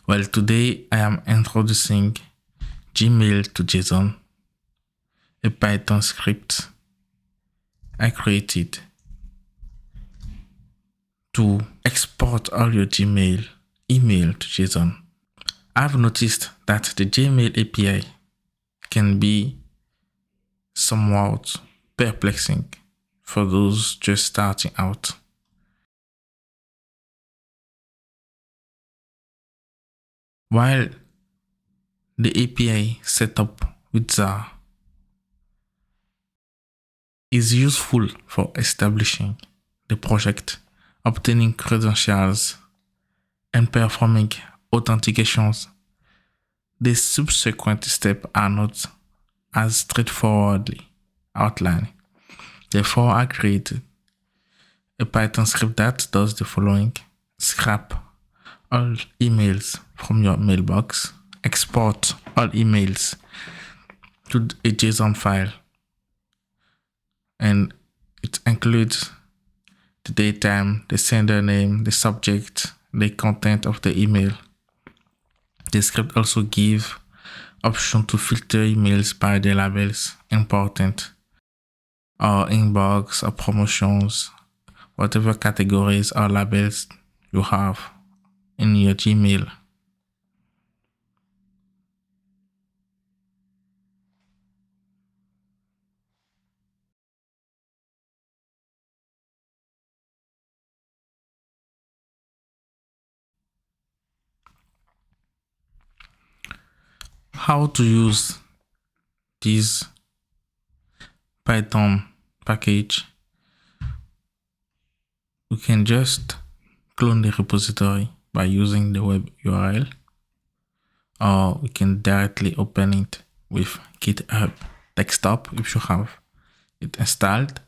Well, today I am introducing Gmail to JSON, a Python script I created to export all your Gmail email to JSON. I've noticed that the Gmail API can be somewhat perplexing for those just starting out. While the API setup with ZAR is useful for establishing the project, obtaining credentials, and performing authentications, the subsequent steps are not as straightforwardly outlined. Therefore, I created a Python script that does the following: scrap all emails from your mailbox, export all emails to a JSON file, and it includes the datetime, the sender name, the subject, the content of the email. The script also gives option to filter emails by the labels important, or inbox, or promotions, whatever categories or labels you have in your Gmail. How to use this Python package? We can just clone the repository by using the web URL, or we can directly open it with GitHub Desktop if you have it installed,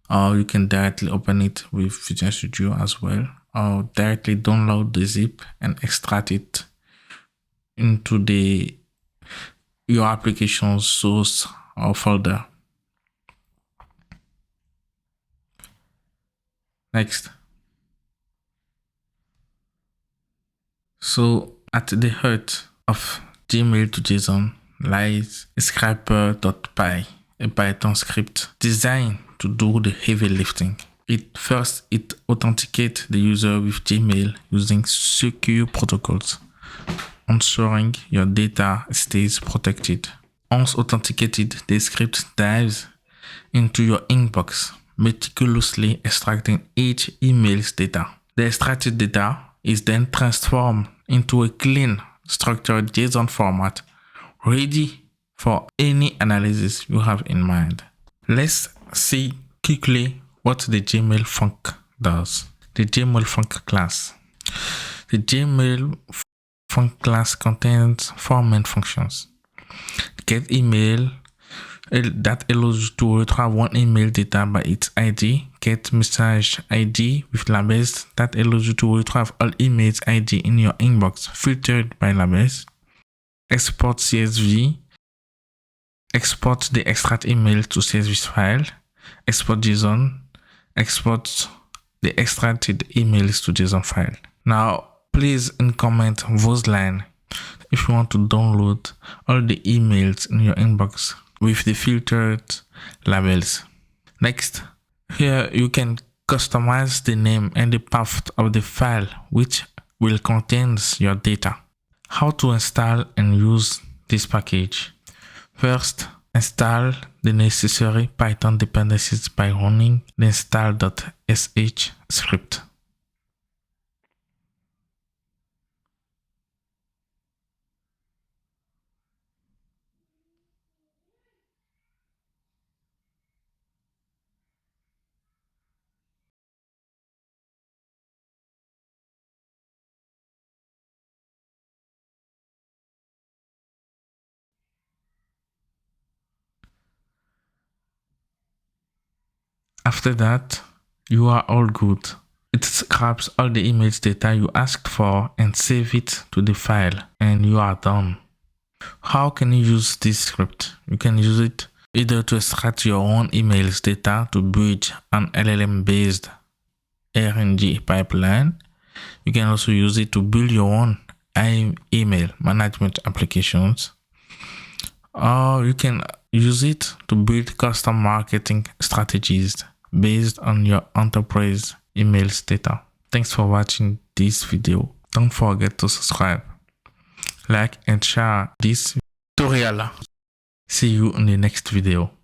or you can directly open it with Visual Studio as well, or directly download the zip and extract it into your application's source or folder. Next. So at the heart of Gmail to JSON lies scraper.py, a Python script designed to do the heavy lifting. It authenticates the user with Gmail using secure protocols, ensuring your data stays protected. Once authenticated, the script dives into your inbox, meticulously extracting each email's data. The extracted data is then transformed into a clean, structured JSON format, ready for any analysis you have in mind. Let's see quickly what the Gmail func does. The Gmail func class. The Gmail func class contains four main functions: get email, that allows you to retrieve one email data by its ID; get message ID with labels, that allows you to retrieve all emails ID in your inbox filtered by labels; export CSV, export the extract email to CSV file; export JSON, export the extracted emails to JSON file. Now, please comment those lines if you want to download all the emails in your inbox with the filtered labels. Next, here you can customize the name and the path of the file which will contain your data. How to install and use this package? First, install the necessary Python dependencies by running the install.sh script. After that, you are all good. It scraps all the emails data you asked for and save it to the file, and you are done. How can you use this script? You can use it either to extract your own emails data to build an LLM-based RNG pipeline. You can also use it to build your own email management applications, or you can use it to build custom marketing strategies based on your enterprise emails data. Thanks for watching this video. Don't forget to subscribe, like, and share this tutorial. See you in the next video.